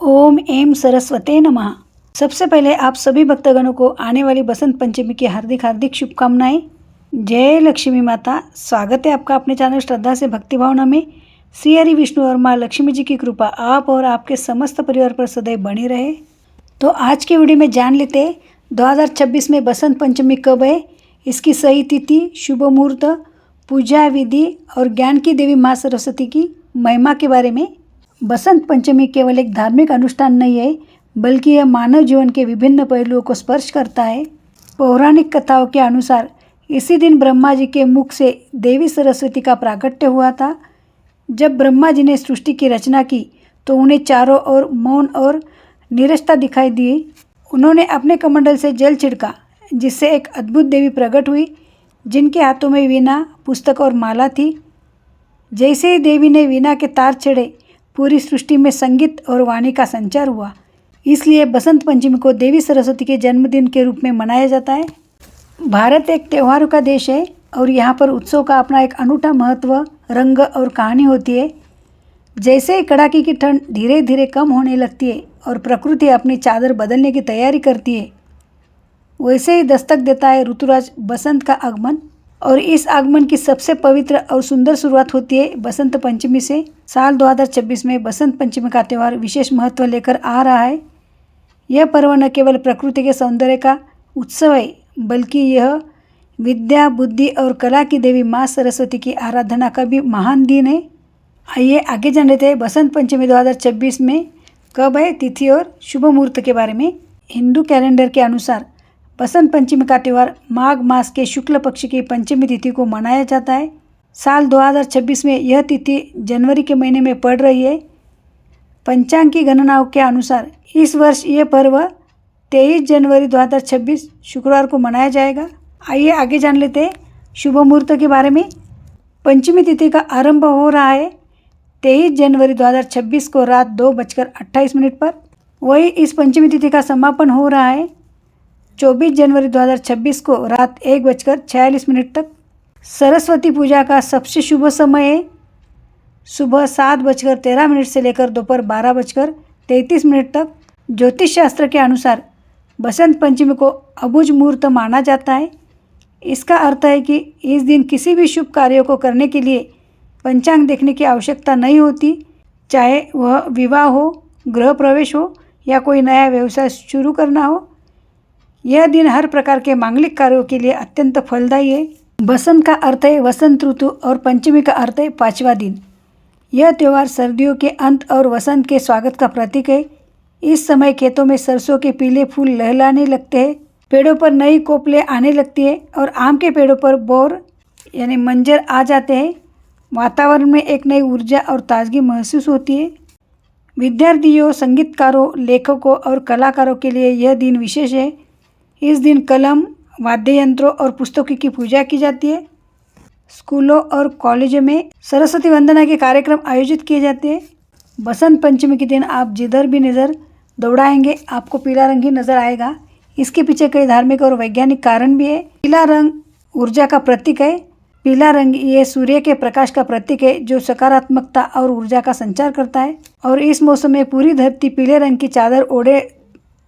ओम M सरस्वते नमः। सबसे पहले आप सभी भक्तगणों को आने वाली बसंत पंचमी की हार्दिक हार्दिक शुभकामनाएं। जय लक्ष्मी माता। स्वागत है आपका अपने चैनल श्रद्धा से भक्ति भावना में। श्री हरि विष्णु और माँ लक्ष्मी जी की कृपा आप और आपके समस्त परिवार पर सदैव बनी रहे। तो आज के वीडियो में जान लेते हैं 2026 में बसंत पंचमी कब है, इसकी सही तिथि, शुभ मुहूर्त, पूजा विधि और ज्ञान की देवी माँ सरस्वती की महिमा के बारे में। बसंत पंचमी केवल एक धार्मिक अनुष्ठान नहीं है, बल्कि यह मानव जीवन के विभिन्न पहलुओं को स्पर्श करता है। पौराणिक कथाओं के अनुसार इसी दिन ब्रह्मा जी के मुख से देवी सरस्वती का प्राकट्य हुआ था। जब ब्रह्मा जी ने सृष्टि की रचना की तो उन्हें चारों ओर मौन और नीरसता दिखाई दी। उन्होंने अपने कमंडल से जल छिड़का, जिससे एक अद्भुत देवी प्रकट हुई, जिनके हाथों में वीणा, पुस्तक और माला थी। जैसे ही देवी ने वीणा के तार छेड़े, पूरी सृष्टि में संगीत और वाणी का संचार हुआ। इसलिए बसंत पंचमी को देवी सरस्वती के जन्मदिन के रूप में मनाया जाता है। भारत एक त्योहारों का देश है और यहाँ पर उत्सव का अपना एक अनूठा महत्व, रंग और कहानी होती है। जैसे ही कड़ाके की ठंड धीरे धीरे कम होने लगती है और प्रकृति अपनी चादर बदलने की तैयारी करती है, वैसे ही दस्तक देता है ऋतुराज बसंत का आगमन। और इस आगमन की सबसे पवित्र और सुंदर शुरुआत होती है बसंत पंचमी से। साल 2026 में बसंत पंचमी का त्यौहार विशेष महत्व लेकर आ रहा है। यह पर्व न केवल प्रकृति के सौंदर्य का उत्सव है, बल्कि यह विद्या, बुद्धि और कला की देवी माँ सरस्वती की आराधना का भी महान दिन है। आइए आगे जान लेते हैं बसंत पंचमी 2026 में कब है, तिथि और शुभ मुहूर्त के बारे में। हिंदू कैलेंडर के अनुसार बसंत पंचमी का त्यौहार माघ मास के शुक्ल पक्ष की पंचमी तिथि को मनाया जाता है। साल 2026 में यह तिथि जनवरी के महीने में पड़ रही है। पंचांग की गणनाओं के अनुसार इस वर्ष यह पर्व 23 जनवरी 2026 शुक्रवार को मनाया जाएगा। आइए आगे जान लेते हैं शुभ मुहूर्त के बारे में। पंचमी तिथि का आरंभ हो रहा है 23 जनवरी 2026 को रात 2:28 पर। वही इस पंचमी तिथि का समापन हो रहा है 24 जनवरी 2026 को रात 1:46 तक। सरस्वती पूजा का सबसे शुभ समय है सुबह 7:13 से लेकर दोपहर 12:33 तक। ज्योतिष शास्त्र के अनुसार बसंत पंचमी को अबुझ मुहूर्त माना जाता है। इसका अर्थ है कि इस दिन किसी भी शुभ कार्यों को करने के लिए पंचांग देखने की आवश्यकता नहीं होती, चाहे वह विवाह हो, गृह प्रवेश हो या कोई नया व्यवसाय शुरू करना हो। यह दिन हर प्रकार के मांगलिक कार्यों के लिए अत्यंत फलदायी है। बसंत का अर्थ है वसंत ऋतु और पंचमी का अर्थ है 5वां दिन। यह त्यौहार सर्दियों के अंत और वसंत के स्वागत का प्रतीक है। इस समय खेतों में सरसों के पीले फूल लहलाने लगते हैं, पेड़ों पर नई कोपलें आने लगती है और आम के पेड़ों पर बोर यानी मंजर आ जाते हैं। वातावरण में एक नई ऊर्जा और ताजगी महसूस होती है। विद्यार्थियों, संगीतकारों, लेखकों और कलाकारों के लिए यह दिन विशेष है। इस दिन कलम, वाद्य यंत्रों और पुस्तकों की पूजा की जाती है। स्कूलों और कॉलेजों में सरस्वती वंदना के कार्यक्रम आयोजित किए जाते हैं। बसंत पंचमी के दिन आप जिधर भी नज़र दौड़ाएंगे आपको पीला रंग ही नज़र आएगा। इसके पीछे कई धार्मिक और वैज्ञानिक कारण भी है। पीला रंग ऊर्जा का प्रतीक है। पीला रंग ये सूर्य के प्रकाश का प्रतीक है, जो सकारात्मकता और ऊर्जा का संचार करता है। और इस मौसम में पूरी धरती पीले रंग की चादर ओढ़े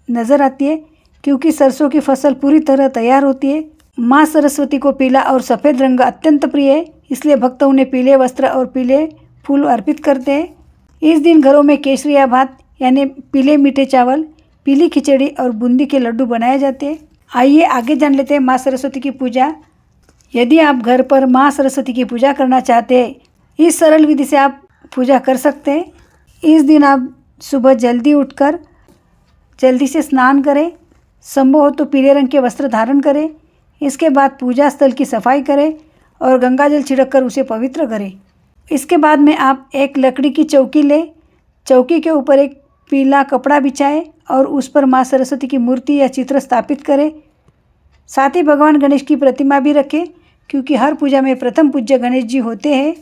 नजर आती है, क्योंकि सरसों की फसल पूरी तरह तैयार होती है। माँ सरस्वती को पीला और सफ़ेद रंग अत्यंत प्रिय है, इसलिए भक्त उन्हें पीले वस्त्र और पीले फूल अर्पित करते हैं। इस दिन घरों में केसरिया भात यानी पीले मीठे चावल, पीली खिचड़ी और बूंदी के लड्डू बनाए जाते हैं। आइए आगे जान लेते हैं माँ सरस्वती की पूजा। यदि आप घर पर माँ सरस्वती की पूजा करना चाहते हैं, इस सरल विधि से आप पूजा कर सकते हैं। इस दिन आप सुबह जल्दी उठकर जल्दी से स्नान करें, संभव हो तो पीले रंग के वस्त्र धारण करें। इसके बाद पूजा स्थल की सफाई करें और गंगाजल छिड़ककर उसे पवित्र करें। इसके बाद में आप एक लकड़ी की चौकी लें, चौकी के ऊपर एक पीला कपड़ा बिछाएं और उस पर माँ सरस्वती की मूर्ति या चित्र स्थापित करें। साथ ही भगवान गणेश की प्रतिमा भी रखें, क्योंकि हर पूजा में प्रथम पूज्य गणेश जी होते हैं।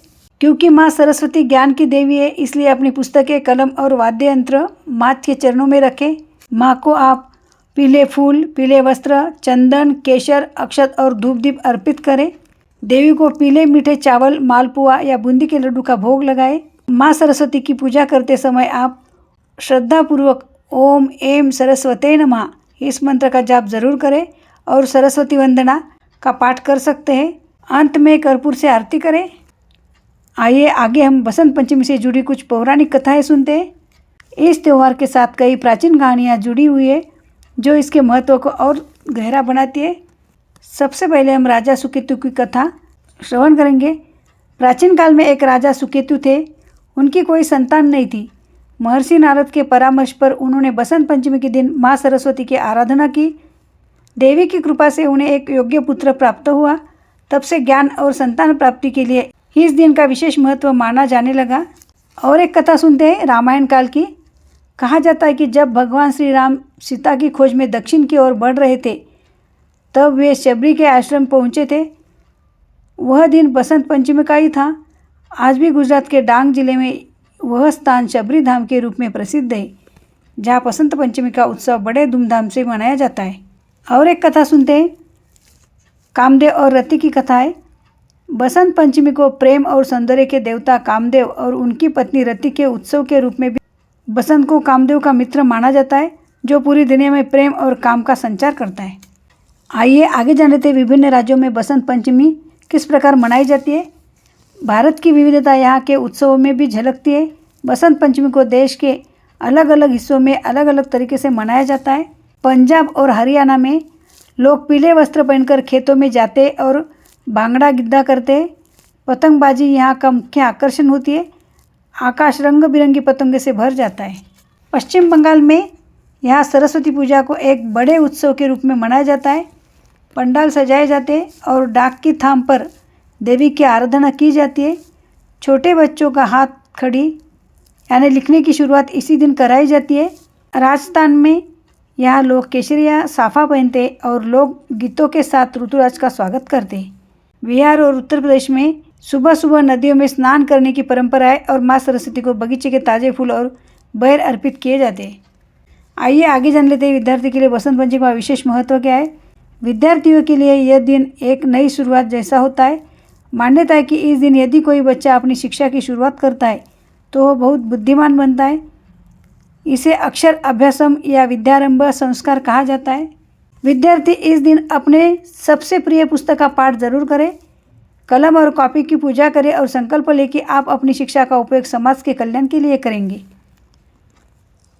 क्योंकि माँ सरस्वती ज्ञान की देवी है, इसलिए अपनी पुस्तकें, कलम और वाद्य यंत्र माँ के चरणों में रखें। माँ को आप पीले फूल, पीले वस्त्र, चंदन, केशर, अक्षत और धूप दीप अर्पित करें। देवी को पीले मीठे चावल, मालपुआ या बूंदी के लड्डू का भोग लगाएं। माँ सरस्वती की पूजा करते समय आप श्रद्धापूर्वक ओम एम सरस्वते नमः इस मंत्र का जाप जरूर करें और सरस्वती वंदना का पाठ कर सकते हैं। अंत में कर्पूर से आरती करें। आइए आगे हम बसंत पंचमी से जुड़ी कुछ पौराणिक कथाएं सुनते हैं। इस त्यौहार के साथ कई प्राचीन कहानियाँ जुड़ी हुई है जो इसके महत्व को और गहरा बनाती है। सबसे पहले हम राजा सुकेतु की कथा श्रवण करेंगे। प्राचीन काल में एक राजा सुकेतु थे। उनकी कोई संतान नहीं थी। महर्षि नारद के परामर्श पर उन्होंने बसंत पंचमी के दिन माँ सरस्वती की आराधना की। देवी की कृपा से उन्हें एक योग्य पुत्र प्राप्त हुआ। तब से ज्ञान और संतान प्राप्ति के लिए इस दिन का विशेष महत्व माना जाने लगा। और एक कथा सुनते हैं रामायण काल की। कहा जाता है कि जब भगवान श्री राम सीता की खोज में दक्षिण की ओर बढ़ रहे थे तब वे शबरी के आश्रम पहुँचे थे। वह दिन बसंत पंचमी का ही था। आज भी गुजरात के डांग जिले में वह स्थान शबरी धाम के रूप में प्रसिद्ध है जहाँ बसंत पंचमी का उत्सव बड़े धूमधाम से मनाया जाता है। और एक कथा सुनते हैं। कामदेव और रति की कथा है। बसंत पंचमी को प्रेम और सौंदर्य के देवता कामदेव और उनकी पत्नी रति के उत्सव के रूप में भी बसंत को कामदेव का मित्र माना जाता है जो पूरी दुनिया में प्रेम और काम का संचार करता है। आइए आगे जान लेते हैं विभिन्न राज्यों में बसंत पंचमी किस प्रकार मनाई जाती है। भारत की विविधता यहाँ के उत्सवों में भी झलकती है। बसंत पंचमी को देश के अलग अलग हिस्सों में अलग अलग तरीके से मनाया जाता है। पंजाब और हरियाणा में लोग पीले वस्त्र पहनकर खेतों में जाते और भांगड़ा गिद्दा करते हैं। पतंगबाजी यहाँ का मुख्य आकर्षण होती है। आकाश रंग बिरंगी पतंगों से भर जाता है। पश्चिम बंगाल में यहाँ सरस्वती पूजा को एक बड़े उत्सव के रूप में मनाया जाता है। पंडाल सजाए जाते हैं और डाक की थाम पर देवी की आराधना की जाती है। छोटे बच्चों का हाथ खड़ी यानी लिखने की शुरुआत इसी दिन कराई जाती है। राजस्थान में यहाँ लोग केसरिया साफा पहनते और लोग गीतों के साथ ऋतुराज का स्वागत करते हैं। बिहार और उत्तर प्रदेश में सुबह सुबह नदियों में स्नान करने की परंपरा है और माँ सरस्वती को बगीचे के ताज़े फूल और बैर अर्पित किए जाते हैं। आइए आगे जान लेते हैं विद्यार्थी के लिए बसंत पंचमी का विशेष महत्व क्या है। विद्यार्थियों के लिए यह दिन एक नई शुरुआत जैसा होता है। मान्यता है कि इस दिन यदि कोई बच्चा अपनी शिक्षा की शुरुआत करता है तो वह बहुत बुद्धिमान बनता है। इसे अक्षर अभ्यासम या विद्यारंभ संस्कार कहा जाता है। विद्यार्थी इस दिन अपने सबसे प्रिय पुस्तक का पाठ जरूर करें। कलम और कॉपी की पूजा करें और संकल्प लें कि आप अपनी शिक्षा का उपयोग समाज के कल्याण के लिए करेंगे।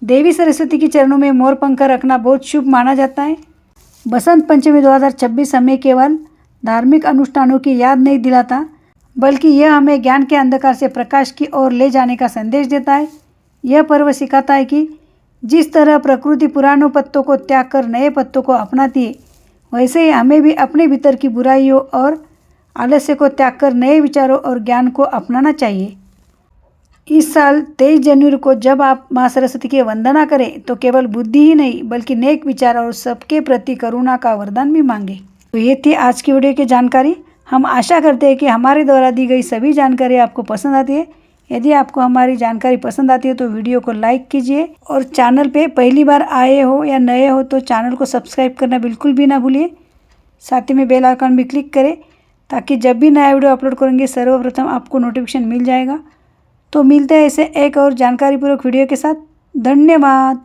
देवी सरस्वती के चरणों में मोर पंख रखना बहुत शुभ माना जाता है। बसंत पंचमी 2026 हमें केवल धार्मिक अनुष्ठानों की याद नहीं दिलाता बल्कि यह हमें ज्ञान के अंधकार से प्रकाश की ओर ले जाने का संदेश देता है। यह पर्व सिखाता है कि जिस तरह प्रकृति पुरानों पत्तों को त्याग कर नए पत्तों को अपनाती है वैसे ही हमें भी अपने भीतर की बुराइयों और आलस्य को त्याग कर नए विचारों और ज्ञान को अपनाना चाहिए। इस साल 23 जनवरी को जब आप माँ सरस्वती की वंदना करें तो केवल बुद्धि ही नहीं बल्कि नेक विचार और सबके प्रति करुणा का वरदान भी मांगे। तो ये थी आज की वीडियो की जानकारी। हम आशा करते हैं कि हमारे द्वारा दी गई सभी जानकारी आपको पसंद आती है। यदि आपको हमारी जानकारी पसंद आती है तो वीडियो को लाइक कीजिए और चैनल पे पहली बार आए हो या नए हो तो चैनल को सब्सक्राइब करना बिल्कुल भी ना भूलिए। साथ ही में बेल आइकन भी क्लिक करें ताकि जब भी नया वीडियो अपलोड करेंगे सर्वप्रथम आपको नोटिफिकेशन मिल जाएगा। तो मिलते हैं ऐसे एक और जानकारीपूर्वक वीडियो के साथ। धन्यवाद।